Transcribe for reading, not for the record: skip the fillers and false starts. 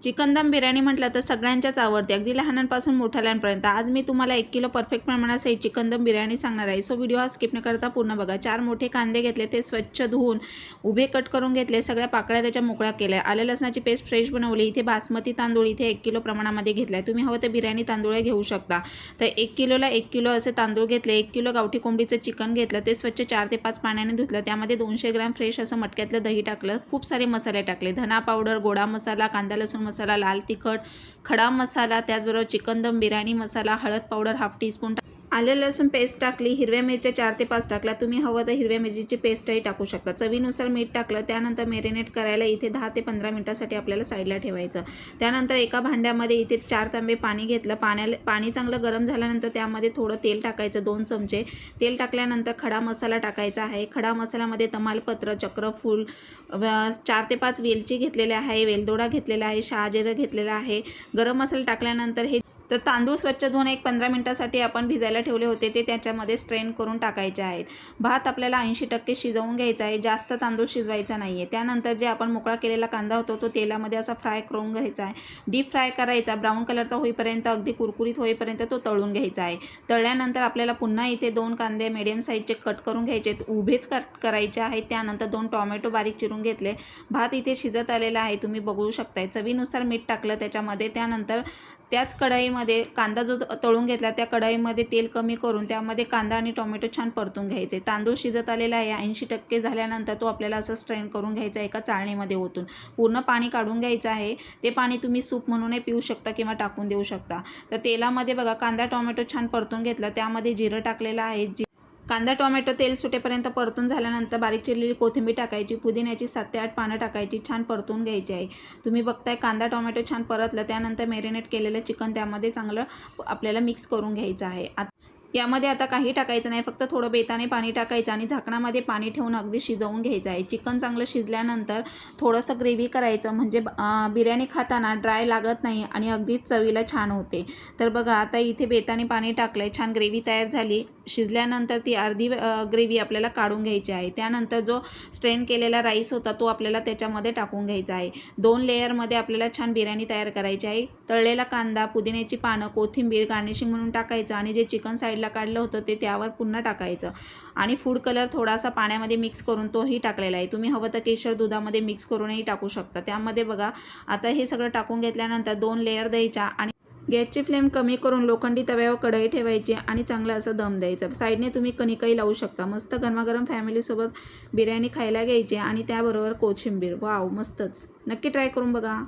Chicken दम बिर्याणी म्हटलं तर सगळ्यांच्याच आवडते, अगदी लहानांपासून मोठ्याल्यांपर्यंत। आज मी तुम्हाला 1 किलो परफेक्ट प्रमाणासहित चिकन दम बिर्याणी सांगणार आहे। सो व्हिडिओ हा स्किप न करता पूर्ण बघा। 4 मोठे कांदे घेतले, ते स्वच्छ धुवून उभे कट करून घेतले, सगळ्या पाकळ्या त्याच्या मोकळ्या केल्या। आले लसणाची पेस्ट फ्रेश बनवली। इथे बासमती तांदूळ इथे 1 किलो प्रमाणामध्ये घेतलाय। तुम्ही हवं तर बिर्याणी तांदूळ घेऊ शकता। तर 1 किलोला 1 किलो असे तांदूळ घेतले। 1 किलो गावठी कोंबडीचं चिकन घेतलं, ते स्वच्छ 4 ते 5 पाण्याने धुतलं। त्यामध्ये 200 ग्रॅम फ्रेश असं मटक्यातलं दही टाकलं। खूप सारे मसाले टाकले, धना पावडर, गोडा मसाला, कांदा लसूण मसाला, लाल तिखट, खडा मसाला, त्याचबरोबर चिकन दम बिर्याणी मसाला, हळद पावडर हाफ टीस्पून, आले लसूण पेस्ट टाकली, हिरव्या मिरच्या 4 ते 5 टाकल्या। तुम्ही हवं तर हिरव्या मिरचीची पेस्टही टाकू शकता। चवीनुसार मीठ टाकलं। त्यानंतर मॅरिनेट करायला इथे 10 ते 15 मिनिटांसाठी आपल्याला साईडला ठेवायचं। त्यानंतर एका भांड्यामध्ये इथे 4 तांबे पाणी घेतलं। पाणी चांगलं गरम झाल्यानंतर त्यामध्ये थोडं तेल टाकायचं, 2 चमचे तेल टाकल्यानंतर खडा मसाला टाकायचा आहे। खडा मसाल्यामध्ये तमालपत्र, चक्रफूल, 4 ते 5 वेलची घेतलेल्या आहे, वेलदोडा घेतलेला आहे, शहाजिरं घेतलेला आहे। गरम मसाला टाकल्यानंतर हे तर तांदूळ स्वच्छ धुवून 15 मिनिटांसाठी आपण भिजायला ठेवले होते, ते त्याच्यामध्ये स्ट्रेन करून टाकायचे आहेत। भात आपल्याला 80% शिजवून घ्यायचा आहे, जास्त तांदूळ शिजवायचा नाही आहे। त्यानंतर जे आपण मोकळा केलेला कांदा होतो तो तेलामध्ये असा फ्राय करून घ्यायचा आहे। डीप फ्राय करायचा, ब्राऊन कलरचा होईपर्यंत, अगदी कुरकुरीत होईपर्यंत तो तळून घ्यायचा आहे। तळल्यानंतर आपल्याला पुन्हा इथे 2 कांदे मीडियम साईजचे कट करून घ्यायचे, उभेच कट करायचे आहेत। त्यानंतर 2 टोमॅटो बारीक चिरून घेतले। भात इथे शिजत आलेला आहे, तुम्ही बघू शकताय। चवीनुसार मीठ टाकलं त्याच्यामध्ये। त्यानंतर त्याच कढईमध्ये कांदा जो तळून घेतला, त्या कढईमध्ये तेल कमी करून त्यामध्ये कांदा आणि टोमॅटो छान परतून घ्यायचे। तांदूळ शिजत आलेला आहे, 80% झाल्यानंतर तो आपल्याला असं स्ट्रेन करून घ्यायचा, एका चाळणीमध्ये ओतून पूर्ण पाणी काढून घ्यायचं आहे। ते पाणी तुम्ही सूप म्हणूनही पिऊ शकता किंवा टाकून देऊ शकता। तर तेलामध्ये बघा कांदा टोमॅटो छान परतून घेतला, त्यामध्ये जिरं टाकलेलं आहे। कांदा टोमॅटो तेल सुटेपर्यंत परतून झाल्यानंतर बारीक चिरलेली कोथिंबीर टाकायची, पुदिन्याची 7 ते 8 पानं टाकायची, छान परतून घ्यायची आहे। तुम्ही बघताय कांदा टोमॅटो छान परतलं, त्यानंतर मॅरिनेट केलेलं चिकन त्यामध्ये चांगलं आपल्याला मिक्स करून घ्यायचं आहे। यामध्ये आता काही टाकायचं नाही, फक्त थोडं बेताने पाणी टाकायचं आणि झाकणामध्ये पाणी ठेवून अगदी शिजवून घ्यायचं आहे। चिकन चांगलं शिजल्यानंतर थोडंसं ग्रेव्ही करायचं, म्हणजे बिर्याणी खाताना ड्राय लागत नाही आणि अगदी चवीला छान होते। तर बघा आता इथे बेताने पाणी टाकलंय, छान ग्रेव्ही तयार झाली। शिजल्यानंतर ती अर्धी ग्रेव्ही आपल्याला काढून घ्यायची आहे। त्यानंतर जो स्ट्रेन केलेला राईस होता तो आपल्याला त्याच्यामध्ये टाकून घ्यायचा आहे। 2 लेयरमध्ये आपल्याला छान बिर्याणी तयार करायची आहे। तळलेला कांदा, पुदिन्याची पानं, कोथिंबीर गार्निशिंग म्हणून टाकायचं आणि जे चिकन साईडला काढलं होतं ते त्यावर पुन्हा टाकायचं आणि फूड कलर थोडासा पाण्यामध्ये मिक्स करून तोही टाकलेला आहे। तुम्ही हवं तर केशर दुधामध्ये मिक्स करूनही टाकू शकता। त्यामध्ये बघा आता हे सगळं टाकून घेतल्यानंतर 2 लेयर द्यायच्या आणि गॅसची फ्लेम कमी करून लोखंडी तव्यावर कढई ठेवायची आणि चांगलं असं दम द्यायचं। साईडने तुम्ही कणिकही लावू शकता। मस्त गरमागरम फॅमिलीसोबत बिर्याणी खायला घ्यायची आणि त्याबरोबर कोशिंबीर, वाव मस्तच। नक्की ट्राय करून बघा।